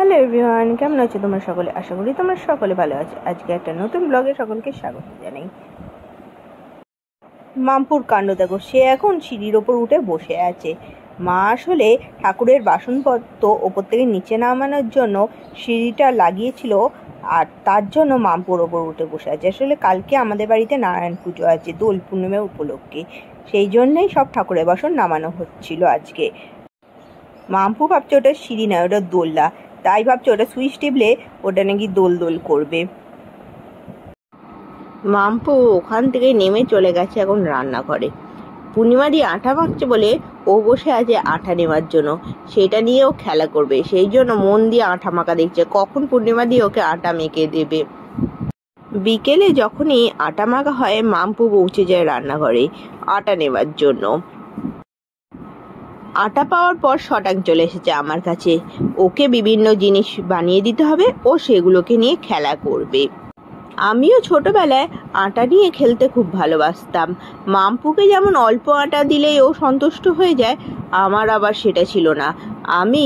Hello everyone, কেমন আছো তোমরা সকলে? আশা করি তোমরা সকলে ভালো আছো। আজকে একটা নতুন ব্লগে সকলকে স্বাগত জানাই। মামপুর কাণ্ড দেখো, সে এখন সিঁড়ির ওপর উঠে বসে আছে। মা আসলে ঠাকুরের বাসনপত্র ওপর থেকে নিচে নামানোর জন্য সিঁড়িটা লাগিয়েছিল, আর তার জন্য মামপুর ওপর উঠে বসে আছে। আসলে কালকে আমাদের বাড়িতে নারায়ণ পুজো আছে দোল পূর্ণিমা উপলক্ষে, সেই জন্যই সব ঠাকুরের বাসন নামানো হচ্ছিল আজকে। মামপু ভাবছে ওটা সিঁড়ি নয়, ওটা দোলনা, তাই ভাবছে ওটা সুইচ টিপলে ওটা নাকি দোল দোল করবে। মামপু ওখান থেকে নেমে চলে গেছে এখন রান্নাঘরে। পূর্ণিমা দিয়ে আটা মাখছে বলে ও বসে আছে আটা নেওয়ার জন্য, সেটা নিয়েও খেলা করবে। সেই জন্য মন দিয়ে আটা মাখা দেখছে, কখন পূর্ণিমা দিয়ে ওকে আটা মেখে দেবে। বিকেলে যখনই আটা মাখা হয়, মামপু পৌঁছে যায় রান্নাঘরে আটা নেওয়ার জন্য। আটা পাওয়ার পর শটাং চলে এসেছে আমার কাছে। ওকে বিভিন্ন জিনিস বানিয়ে দিতে হবে, ও সেগুলোকে নিয়ে খেলা করবে। আমিও ছোটবেলায় আটা নিয়ে খেলতে খুব ভালোবাসতাম। মামপুকে যেমন অল্প আটা দিলেই ও সন্তুষ্ট হয়ে যায়, আমার আবার সেটা ছিল না। আমি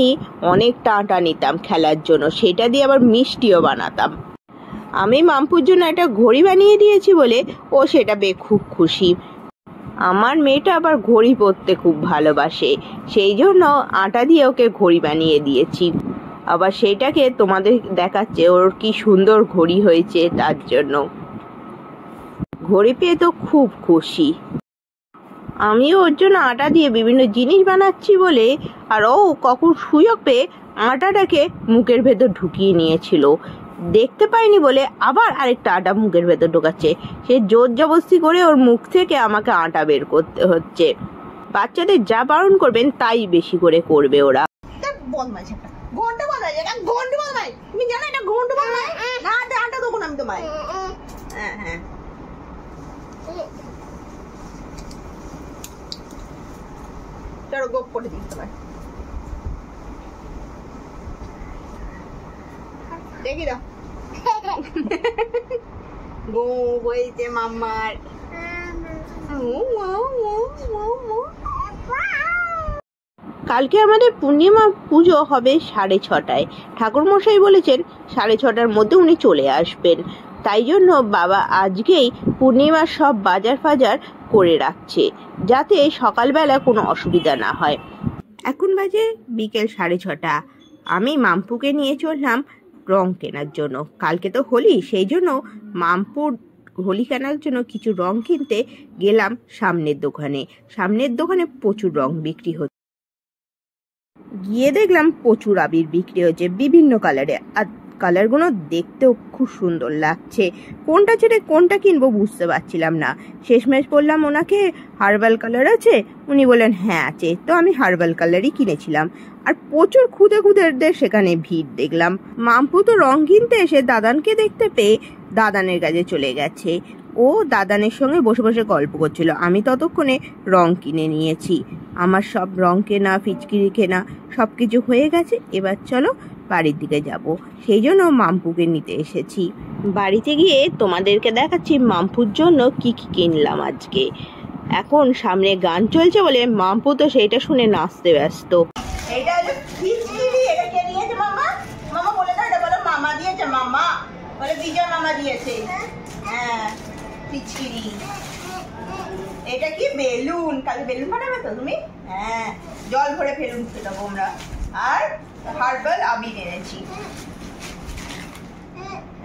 অনেকটা আটা নিতাম খেলার জন্য, সেটা দিয়ে আবার মিষ্টিও বানাতাম। আমি মামপুর জন্য একটা ঘড়ি বানিয়ে দিয়েছি বলে ও সেটা পেয়ে খুব খুশি। আমার মেয়েটা আবার ঘড়ি পরতে খুব ভালোবাসে, সেই জন্য আটা দিয়ে ওকে ঘড়ি বানিয়ে দিয়েছি। আবার সেইটাকে তোমাদের দেখাচ্ছে, ওর কি সুন্দর ঘড়ি হয়েছে। তার জন্য ঘড়ি পেয়ে তো খুব খুশি। আমিও ওর জন্য আটা দিয়ে বিভিন্ন জিনিস বানাচ্ছি বলে, আর ও কখন সুযোগ পেয়ে আটাটাকে মুখের ভেতর ঢুকিয়ে নিয়েছিল। দেখতে পাইনি বলে আবার আরেকটা আটা মুখের ভেতর ঢোকাচ্ছে। সে জোর জবরদস্তি করে ওর মুখ থেকে আমাকে আটা বের করতে হচ্ছে। বাচ্চাদের যা বারণ করবেন তাই বেশি করে করবে ওরা। তুমি জানো এটা ঘন্টা বানাই না, আটা দেবো না আমি তোমায়। হ্যাঁ হ্যাঁ, চলো গোপ করে দিই তোমায়। দেখি দাও গো বলছে মাম্মার। কালকে আমাদের পূর্ণিমা পুজো হবে 6:30টায়। ঠাকুরমশাই বলেছেন 6:30টার মধ্যে উনি চলে আসবেন, তাই জন্য বাবা আজকেই পূর্ণিমার সব বাজার ফাজার করে রাখছে, যাতে সকালবেলা কোনো অসুবিধা না হয়। এখন বাজে বিকেল 6:30। আমি মামপুকে নিয়ে চললাম রং কেনার জন্য। কালকে তো হোলি, সেই জন্য মামপুর হোলি কেনার জন্য কিছু রং কিনতে গেলাম সামনের দোকানে। সামনের দোকানে প্রচুর রং বিক্রি হচ্ছে। গিয়ে দেখলাম প্রচুর আবির বিক্রি হচ্ছে বিভিন্ন কালারে, আর কালারগুলো দেখতেও খুব সুন্দর লাগছে। কোনটা ছেড়ে কোনটা কিনবো বুঝতে পারছিলাম না। শেষমেশ বললাম ওনাকে হার্বাল কালার আছে, উনি বললেন হ্যাঁ আছে। তো আমি হার্বাল কালারই কিনেছিলাম। আর প্রচুর খুদে সেখানে ভিড় দেখলাম। মামপু তো রং কিনতে এসে দাদানকে দেখতে পেয়ে দাদানের কাছে চলে গেছে। ও দাদানের সঙ্গে বসে বসে গল্প করছিল, আমি ততক্ষণে রং কিনে নিয়েছি। আমার সব রং কেনা, ফিচকিরি কেনা সব কিছু হয়ে গেছে। এবার চলো বাড়ির দিকে যাব, সেই জন্য মামপুকে নিতে এসেছি। বাড়িতে গিয়ে তোমাদেরকে দেখাচ্ছি মামপুর জন্য কি কি কিনলাম আজকে। এখন সামনে গান চলছে বলে মামপু তো সেইটা শুনে নাচতে ব্যস্ত। এটা হলো ফিচকিরি। এটা কে দিয়েছে? মামা। মামা বলে দাও, এটা বলো মামা দিয়েছে। মামা বলে বিজয় মামা দিয়েছে। হ্যাঁ ফিচকিরি। এটা কি? বেলুন। কাল বেলুন বানাবে তো তুমি? হ্যাঁ, জল ভরে বেলুন খেলাবো আমরা। আর হার্বাল আবির এনেছি,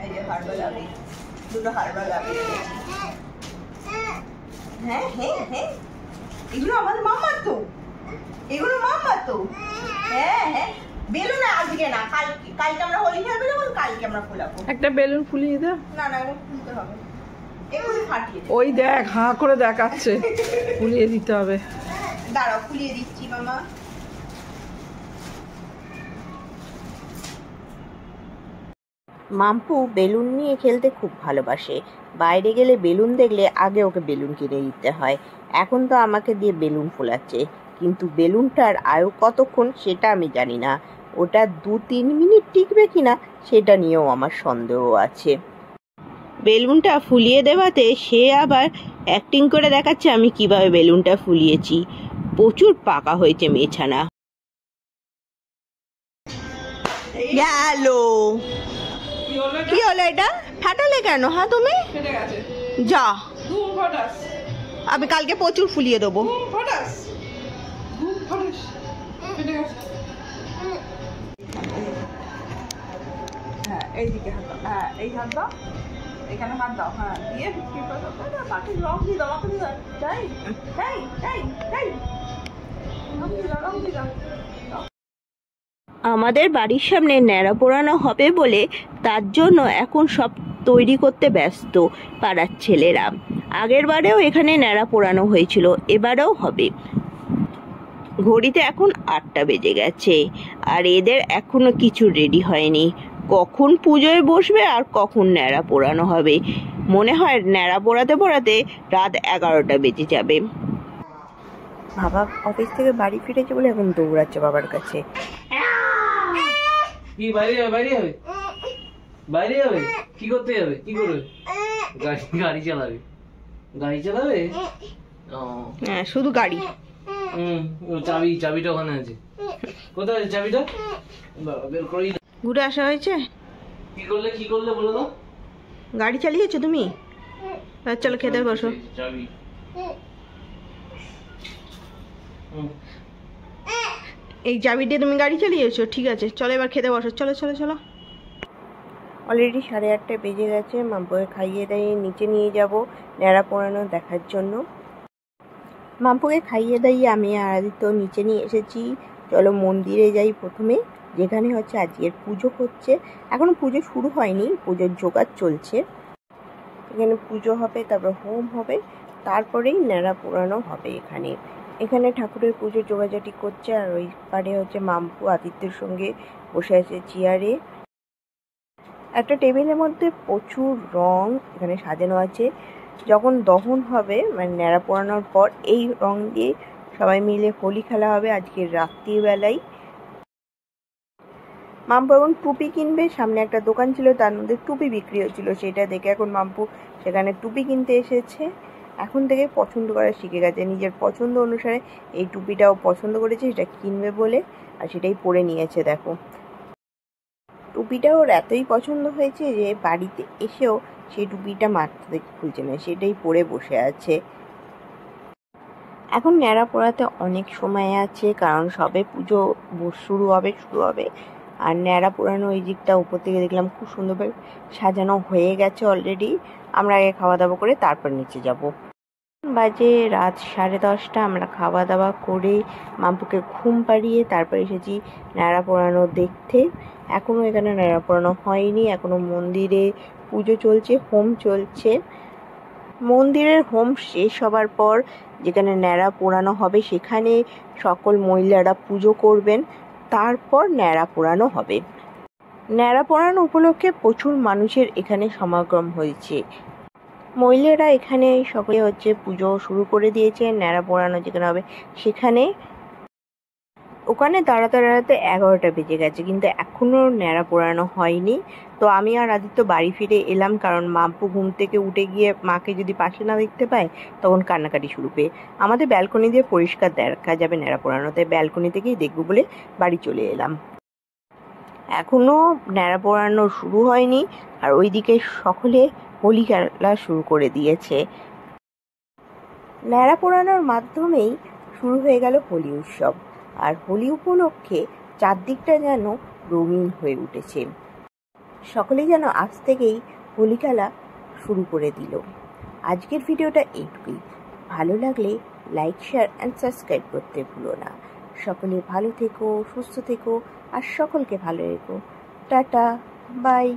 এই যে হার্বাল আবির, দুটো হার্বাল আবির এনেছি। হ্যাঁ হ্যাঁ হ্যাঁ, এগুলো আমাদের মামার তো, এগুলো মামার তো। হ্যাঁ হ্যাঁ, বেলুন আজকে না, কালকে আমরা হোলি খেলবো যখন, কালকে আমরা ফোলাবো। একটা বেলুন ফুলিয়ে দাও। না না, এখন ফুলতে হবে, এগুলো ফাটিয়ে। ওই দেখ, হাঁ করে দেখাচ্ছে, ফুলিয়ে দিতে হবে। দাঁড়াও, ফুলিয়ে দিচ্ছি মামা। মামপু বেলুন নিয়ে খেলতে খুব ভালোবাসে। বাইরে গেলে বেলুন দেখলে আগে ওকে বেলুন কিনে দিতে হয়। এখন তো আমাকে দিয়ে বেলুন ফোলাচ্ছে, কিন্তু বেলুনটার আয়ু কতক্ষণ সেটা আমি জানি না। ওটা 2-3 মিনিট টিকবে কিনা সেটা নিয়েও আমার সন্দেহ আছে। বেলুনটা ফুলিয়ে দেওয়াতে সে আবার অ্যাক্টিং করে দেখাচ্ছে আমি কিভাবে বেলুনটা ফুলিয়েছি। প্রচুর পাকা হয়েছে মেছানা। এই গেল। কি হলো এটা? ফাটালে কেন? হ্যাঁ তুমি যা, আমি কালকে প্রচুর ফুলিয়ে দেবো। হ্যাঁ এইদিকে হাত দাও, হ্যাঁ এই হাত দাও, এখানে হাত দাও, হ্যাঁ দিয়ে পাখির রং দিয়ে দাও, রং দিয়ে দাও, তাই তাই তাই তাই রং দিয়ে দাও, রং দিয়ে দাও। আমাদের বাড়ির সামনে ন্যাড়া পোড়ানো হবে বলে তার জন্য এখন সব তৈরি করতে ব্যস্ত পাড়ার ছেলেরা। আগের বারেও এখানে ন্যাড়া পোড়ানো হয়েছিল, এবারেও হবে। ঘড়িতে এখন 8টা বেজে গেছে, আর এদের এখনো কিছু রেডি হয়নি। কখন পুজোয় বসবে আর কখন ন্যাড়া পোড়ানো হবে। মনে হয় ন্যাড়া পোড়াতে পোড়াতে রাত 11টা বেজে যাবে। বাবা অফিস থেকে বাড়ি ফিরেছে বলে এখন দৌড়াচ্ছে বাবার কাছে। কি বাইরে যাবে? বাইরে যাবে? বাইরে যাবে? কি করতে যাবে? কি করবে? গাড়ি চালাবে? গাড়ি চালাবে? হ্যাঁ, শুধু গাড়ি। চাবিটা ওখানে আছে। কোথায় আছে চাবিটা? বের করেই না। ঘুরে আসা হয়েছে? কি করলে বলো তো? গাড়ি চালিয়েছো তুমি? চলো খেতে বসো। চাবি। এই চাবি দিয়ে তুমি গাড়ি চালিয়েছো? ঠিক আছে, চলো এবার খেতে বসো। চলো চলো চলো। অলরেডি 8:30 বেজে গেছে। মাম্পুকে খাইয়ে দাইয়ে নিচে নিয়ে যাব ন্যাড়া পোড়ানো দেখার জন্য। মাম্পুকে খাইয়ে দাইয়ে আমি আর আদিত্য নিচে নিয়ে এসেছি। চলো মন্দিরে যাই প্রথমে, যেখানে হচ্ছে আজকের পুজো হচ্ছে। এখনো পুজো শুরু হয়নি, পুজোর জোগাড় চলছে। এখানে পুজো হবে, তারপর হোম হবে, তারপরেই ন্যাড়া পোড়ানো হবে। এখানে ঠাকুরের পুজো জোগাড়জাটি করছে। আর ওই পারে হচ্ছে মাম্পু আদিত্যের সঙ্গে বসে আছে চেয়ারে। একটা টেবিলের মধ্যে প্রচুর রং এখানে সাজানো আছে। যখন দহন হবে, মানে ন্যাড়া পোড়ানোর পর, এই রং দিয়ে সবাই মিলে হোলি খেলা হবে আজকের রাত্রিবেলায়। মাম্পু এখন টুপি কিনবে। সামনে একটা দোকান ছিল, তার মধ্যে টুপি বিক্রি হচ্ছিল, সেটা দেখে এখন মাম্পু সেখানে টুপি কিনতে এসেছে। এখন থেকে পছন্দ করা শিখে গেছে। নিজের পছন্দ অনুসারে এই টুপিটাও পছন্দ করেছে, সেটা কিনবে বলে, আর সেটাই পরে নিয়েছে। দেখো, টুপিটা ওর এতই পছন্দ হয়েছে যে বাড়িতে এসেও সেই টুপিটা মাথা থেকে খুলছে না, সেটাই পরে বসে আছে। এখন ন্যাড়া পোড়াতে অনেক সময় আছে, কারণ সবে পুজো শুরু হবে। আর ন্যাড়া পোড়ানো ওই দিকটা উপর থেকে দেখলাম খুব সুন্দরভাবে সাজানো হয়ে গেছে অলরেডি। আমরা আগে খাওয়া দাওয়া করে তারপর নিচে যাব। বাজে রাত 10:30। আমরা খাওয়া দাওয়া করে মাম্পুকে ঘুম পাড়িয়ে তারপর এসেছি ন্যাড়া পোড়ানো দেখতে। এখনো এখানে ন্যাড়া পোড়ানো হয়নি, এখনো মন্দিরে পুজো চলছে, হোম চলছে। মন্দিরের হোম শেষ হবার পর যেখানে ন্যাড়া পোড়ানো হবে সেখানে সকল মহিলারা পুজো করবেন, তারপর ন্যাড়া পোড়ানো হবে। ন্যাড়া পোড়ানো উপলক্ষে প্রচুর মানুষের এখানে সমাগম হয়েছে। মহিলারা এখানে সকলে হচ্ছে পুজো শুরু করে দিয়েছে। ন্যাড়া পোড়ানো যেখানে হবে সেখানে, ওখানে দাঁড়াতে 11টা বেজে গেছে, কিন্তু এখনো ন্যাড়া পোড়ানো হয়নি। তো আমি আর আদিত্য বাড়ি ফিরে এলাম, কারণ মাম্পু ঘুম থেকে উঠে গিয়ে মাকে যদি পাশে না দেখতে পায় তখন কান্নাকাটি শুরু পেয়ে। আমাদের ব্যালকনি দিয়ে পরিষ্কার দেখা যাবে ন্যাড়া পোড়ানো, তাই ব্যালকনি থেকেই দেখবো বলে বাড়ি চলে এলাম। এখনো ন্যাড়া পোড়ানো শুরু হয়নি, আর ওইদিকে সকলে হোলি খেলা শুরু করে দিয়েছে। ন্যাড়া পোড়ানোর মাধ্যমেই শুরু হয়ে গেল হোলি উৎসব। আর হোলি উপলক্ষে চারদিকটা যেন রঙিন হয়ে উঠেছে। সকলেই যেন আজ থেকেই হোলি খেলা শুরু করে দিল। আজকের ভিডিওটা এইটুকুই। ভালো লাগলে লাইক, শেয়ার অ্যান্ড সাবস্ক্রাইব করতে ভুলো না। সকলে ভালো থেকো, সুস্থ থেকো, আর সকলকে ভালো রেখো। Tata, by.